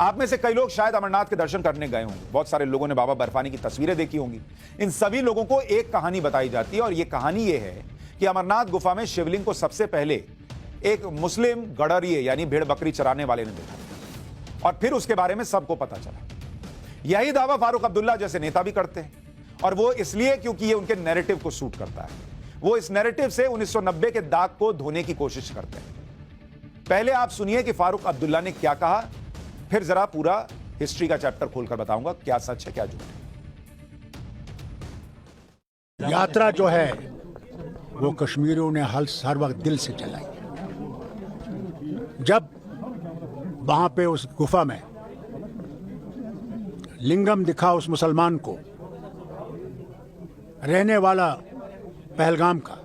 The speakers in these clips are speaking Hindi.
आप में से कई लोग शायद अमरनाथ के दर्शन करने गए होंगे, बहुत सारे लोगों ने बाबा बर्फानी की तस्वीरें देखी होंगी। इन सभी लोगों को एक कहानी बताई जाती है और यह कहानी यह है कि अमरनाथ गुफा में शिवलिंग को सबसे पहले एक मुस्लिम गडरिये यानी भेड़ बकरी चराने वाले ने देखा और फिर उसके बारे में सबको पता चला। यही दावा फारूक अब्दुल्ला जैसे नेता भी करते हैं और वो इसलिए क्योंकि ये उनके नैरेटिव को सूट करता है। वो इस नैरेटिव से 1990 के दाग को धोने की कोशिश करते हैं। पहले आप सुनिए कि फारूक अब्दुल्ला ने क्या कहा, फिर जरा पूरा हिस्ट्री का चैप्टर खोलकर बताऊंगा क्या सच है क्या झूठ है। यात्रा जो है वो कश्मीरियों ने हर वक्त दिल से चलाई। जब वहां पे उस गुफा में लिंगम दिखा उस मुसलमान को, रहने वाला पहलगाम का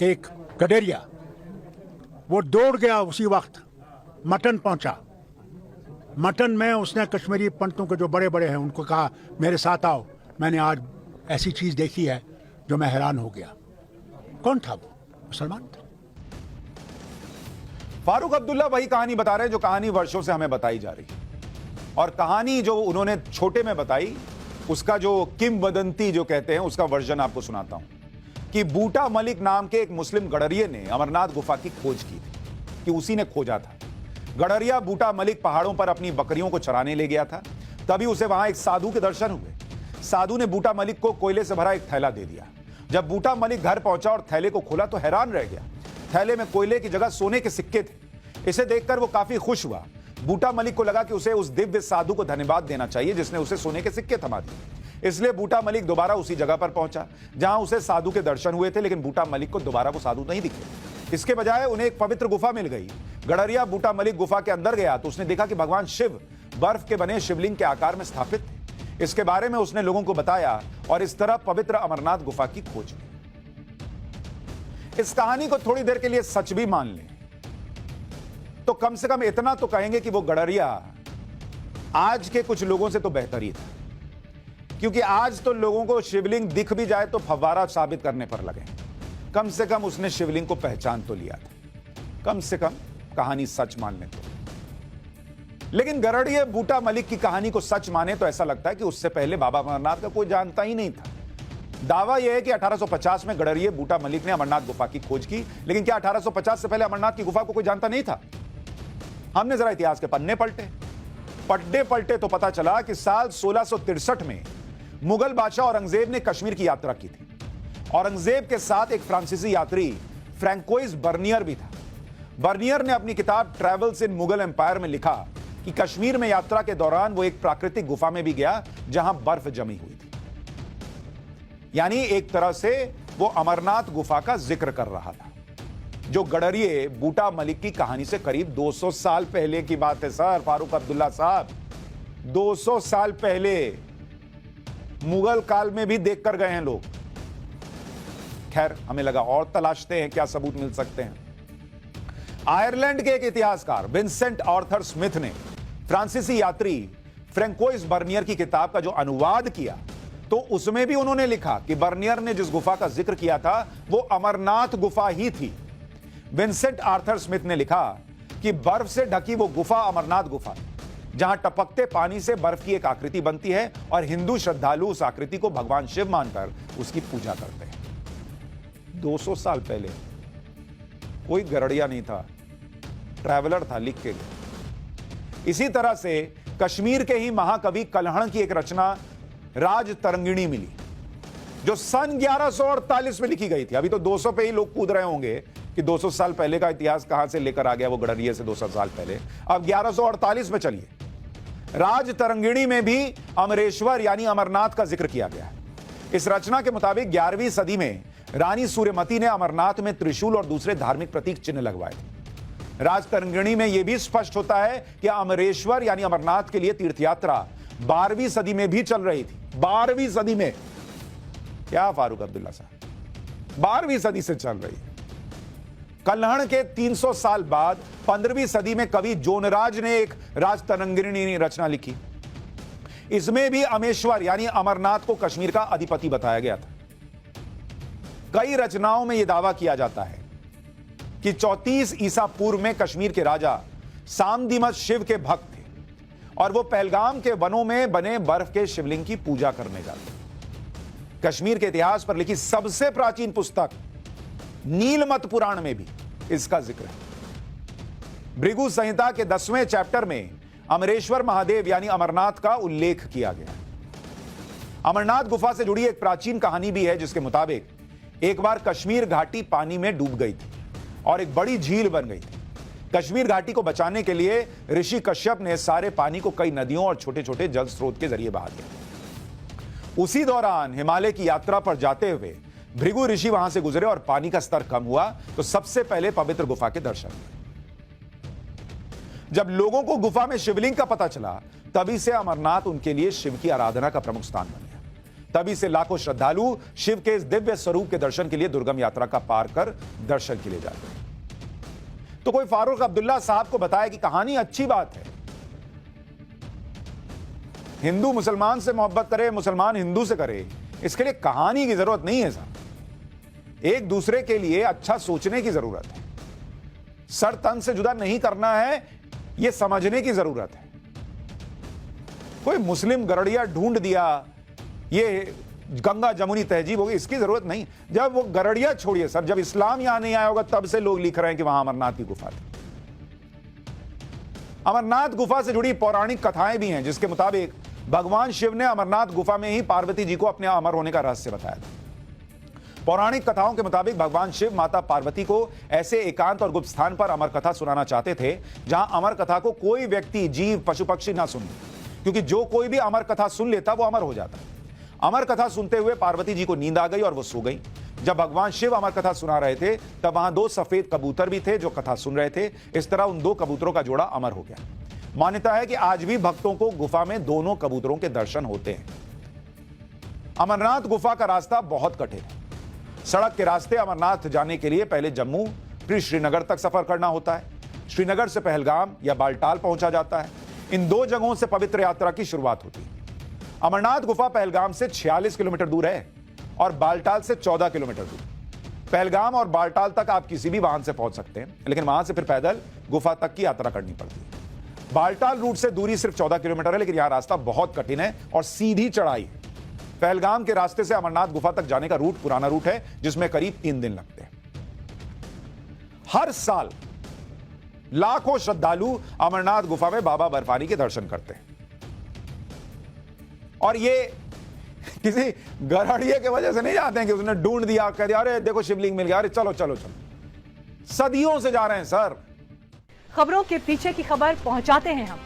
एक गडेरिया, वो दौड़ गया उसी वक्त मटन पहुंचा। मटन में उसने कश्मीरी पंडितों के जो बड़े बड़े हैं उनको कहा मेरे साथ आओ, मैंने आज ऐसी चीज देखी है जो मैं हैरान हो गया। कौन था वो? मुसलमान था। फारूक अब्दुल्ला वही कहानी बता रहे हैं जो कहानी वर्षों से हमें बताई जा रही है और कहानी जो उन्होंने छोटे में बताई उसका जो किंवदंती जो कहते हैं उसका वर्जन आपको सुनाता हूं कि बूटा मलिक नाम के एक मुस्लिम गडरिये ने अमरनाथ गुफा की खोज की थी, कि उसी ने खोजा था। गडरिया बूटा मलिक पहाड़ों पर अपनी बकरियों को चराने ले गया था, तभी उसे वहां एक साधु के दर्शन हुए। साधु ने बूटा मलिक को कोयले से भरा एक थैला दे दिया। जब बूटा मलिक घर पहुंचा और थैले को खोला तो हैरान रह गया। थैले में कोयले की जगह सोने के सिक्के थे। इसे देखकर वो काफी खुश हुआ। बूटा मलिक को लगा कि उसे उस दिव्य साधु को धन्यवाद देना चाहिए जिसने उसे सोने के सिक्के थमा दिए। इसलिए बूटा मलिक दोबारा उसी जगह पर पहुंचा जहां उसे साधु के दर्शन हुए थे, लेकिन बूटा मलिक को दोबारा वो साधु नहीं दिखे। इसके बजाय उन्हें एक पवित्र गुफा मिल गई। गडरिया बूटा मलिक गुफा के अंदर गया तो उसने देखा कि भगवान शिव बर्फ के बने शिवलिंग के आकार में स्थापित थे। इसके बारे में उसने लोगों को बताया और इस तरह पवित्र अमरनाथ गुफा की खोज की। इस कहानी को थोड़ी देर के लिए सच भी मान लें तो कम से कम इतना तो कहेंगे कि वो गडरिया आज के कुछ लोगों से तो बेहतर ही था, क्योंकि आज तो लोगों को शिवलिंग दिख भी जाए तो फव्वारा साबित करने पर लगे। कम से कम उसने शिवलिंग को पहचान तो लिया था, कम से कम कहानी सच मानने तो। लेकिन गडरिया बूटा मलिक की कहानी को सच माने तो ऐसा लगता है कि उससे पहले बाबा अमरनाथ का कोई जानता ही नहीं था। दावा यह है कि 1850 में गडरिया बूटा मलिक ने अमरनाथ गुफा की खोज की, लेकिन क्या 1850 से पहले अमरनाथ की गुफा को कोई जानता नहीं था? हमने जरा इतिहास के पन्ने पलटे तो पता चला कि साल 1663 में मुगल बादशाह औरंगजेब ने कश्मीर की यात्रा की थी। औरंगजेब के साथ एक फ्रांसीसी यात्री फ्रैंकोइस बर्नियर भी था। बर्नियर ने अपनी किताब ट्रैवल्स इन मुगल एम्पायर में लिखा कि कश्मीर में यात्रा के दौरान वो एक प्राकृतिक गुफा में भी गया जहां बर्फ जमी हुई थी। यानी एक तरह से वो अमरनाथ गुफा का जिक्र कर रहा था, जो गडरिये बूटा मलिक की कहानी से करीब 200 साल पहले की बात है। सर फारूक अब्दुल्ला साहब, 200 साल पहले, मुगल काल में भी देखकर गए हैं लोग। खैर, हमें लगा और तलाशते हैं क्या सबूत मिल सकते हैं। आयरलैंड के एक इतिहासकार विंसेंट आर्थर स्मिथ ने फ्रांसीसी यात्री फ्रैंकोइस बर्नियर की किताब का जो अनुवाद किया तो उसमें भी उन्होंने लिखा कि बर्नियर ने जिस गुफा का जिक्र किया था वो अमरनाथ गुफा ही थी। विंसेंट आर्थर स्मिथ ने लिखा कि बर्फ से ढकी वो गुफा अमरनाथ गुफा, जहां टपकते पानी से बर्फ की एक आकृति बनती है और हिंदू श्रद्धालु उस आकृति को भगवान शिव मानकर उसकी पूजा करते हैं। 200 साल पहले कोई गडरिया नहीं था, ट्रैवलर था, लिख के गया। इसी तरह से कश्मीर के ही महाकवि कल्हण की एक रचना राज तरंगिणी मिली, जो सन 1148 में लिखी गई थी। अभी तो 200 पे ही लोग कूद रहे होंगे कि 200 साल पहले का इतिहास कहां से लेकर आ गया वो गडरिये से 200 साल पहले। अब 1148 में चलिए। राज तरंगिणी में भी अमरेश्वर यानी अमरनाथ का जिक्र किया गया है। इस रचना के मुताबिक 11वीं सदी में रानी सूर्यमती ने अमरनाथ में त्रिशूल और दूसरे धार्मिक प्रतीक चिन्ह लगवाए थे। राज तरंगिणी में यह भी स्पष्ट होता है कि अमरेश्वर यानी अमरनाथ के लिए तीर्थयात्रा 12वीं सदी में भी चल रही थी। 12वीं सदी में, क्या फारूक अब्दुल्ला साहब, 12वीं सदी से चल रही है। कल्हण के 300 साल बाद 15वीं सदी में कवि जोनराज ने एक राज तरंगिणी रचना लिखी। इसमें भी अमेश्वर यानी अमरनाथ को कश्मीर का अधिपति बताया गया था। कई रचनाओं में यह दावा किया जाता है कि 34 ईसा पूर्व में कश्मीर के राजा सामदीमस शिव के भक्त थे और वो पहलगाम के वनों में बने बर्फ के शिवलिंग की पूजा करने जाते हैं। कश्मीर के इतिहास पर लिखी सबसे प्राचीन पुस्तक नीलमत पुराण में भी इसका जिक्र है। भृगु संहिता के 10वें चैप्टर में अमरेश्वर महादेव यानी अमरनाथ का उल्लेख किया गया है। अमरनाथ गुफा से जुड़ी एक प्राचीन कहानी भी है, जिसके मुताबिक एक बार कश्मीर घाटी पानी में डूब गई थी और एक बड़ी झील बन गई थी। कश्मीर घाटी को बचाने के लिए ऋषि कश्यप ने सारे पानी को कई नदियों और छोटे छोटे जल स्रोत के जरिए बहा दिया। उसी दौरान हिमालय की यात्रा पर जाते हुए भृगु ऋषि वहां से गुजरे और पानी का स्तर कम हुआ तो सबसे पहले पवित्र गुफा के दर्शन हुए। जब लोगों को गुफा में शिवलिंग का पता चला, तभी से अमरनाथ उनके लिए शिव की आराधना का प्रमुख स्थान बन गया। तभी से लाखों श्रद्धालु शिव के इस दिव्य स्वरूप के दर्शन के लिए दुर्गम यात्रा का पार कर दर्शन के लिए जाते हैं। तो कोई फारूक अब्दुल्ला साहब को बताया कि कहानी अच्छी बात है, हिंदू मुसलमान से मोहब्बत करे, मुसलमान हिंदू से करे, इसके लिए कहानी की जरूरत नहीं है साहब। एक दूसरे के लिए अच्छा सोचने की जरूरत है, सर तन से जुदा नहीं करना है, यह समझने की जरूरत है। कोई मुस्लिम गरड़िया ढूंढ दिया, ये गंगा जमुनी तहजीब होगी, इसकी जरूरत नहीं। जब वो गरड़िया छोड़िए सर, जब इस्लाम यहां नहीं आया होगा तब से लोग लिख रहे हैं कि वहां अमरनाथ की गुफा थी। अमरनाथ गुफा से जुड़ी पौराणिक कथाएं भी हैं, जिसके मुताबिक भगवान शिव ने अमरनाथ गुफा में ही पार्वती जी को अपने अमर होने का रहस्य बताया था। पौराणिक कथाओं के मुताबिक भगवान शिव माता पार्वती को ऐसे एकांत और गुप्त स्थान पर अमर कथा सुनाना चाहते थे जहां अमर कथा को कोई व्यक्ति, जीव, पशु पक्षी ना सुने, क्योंकि जो कोई भी अमर कथा सुन लेता वो अमर हो जाता। अमर कथा सुनते हुए पार्वती जी को नींद आ गई और वो सो गई। जब भगवान शिव अमर कथा सुना रहे थे तब वहां 2 सफेद कबूतर भी थे जो कथा सुन रहे थे। इस तरह उन 2 कबूतरों का जोड़ा अमर हो गया। मान्यता है कि आज भी भक्तों को गुफा में दोनों कबूतरों के दर्शन होते हैं। अमरनाथ गुफा का रास्ता बहुत कठिन है। सड़क के रास्ते अमरनाथ जाने के लिए पहले जम्मू फिर श्रीनगर तक सफर करना होता है। श्रीनगर से पहलगाम या बालटाल पहुंचा जाता है। इन 2 जगहों से पवित्र यात्रा की शुरुआत होती है। अमरनाथ गुफा पहलगाम से 46 किलोमीटर दूर है और बालटाल से 14 किलोमीटर दूर। पहलगाम और बालटाल तक आप किसी भी वाहन से पहुंच सकते हैं, लेकिन वहां से फिर पैदल गुफा तक की यात्रा करनी पड़ती है। बालटाल रूट से दूरी सिर्फ 14 किलोमीटर है, लेकिन यहां रास्ता बहुत कठिन है और सीधी चढ़ाई है। पहलगाम के रास्ते से अमरनाथ गुफा तक जाने का रूट पुराना रूट है, जिसमें करीब 3 दिन लगते हैं। हर साल लाखों श्रद्धालु अमरनाथ गुफा में बाबा बर्फानी के दर्शन करते हैं और ये किसी गरड़िए के वजह से नहीं जाते हैं कि उसने ढूंढ दिया, कह दिया अरे देखो शिवलिंग मिल गया, अरे चलो चलो चलो। सदियों से जा रहे हैं सर। खबरों के पीछे की खबर पहुंचाते हैं हम।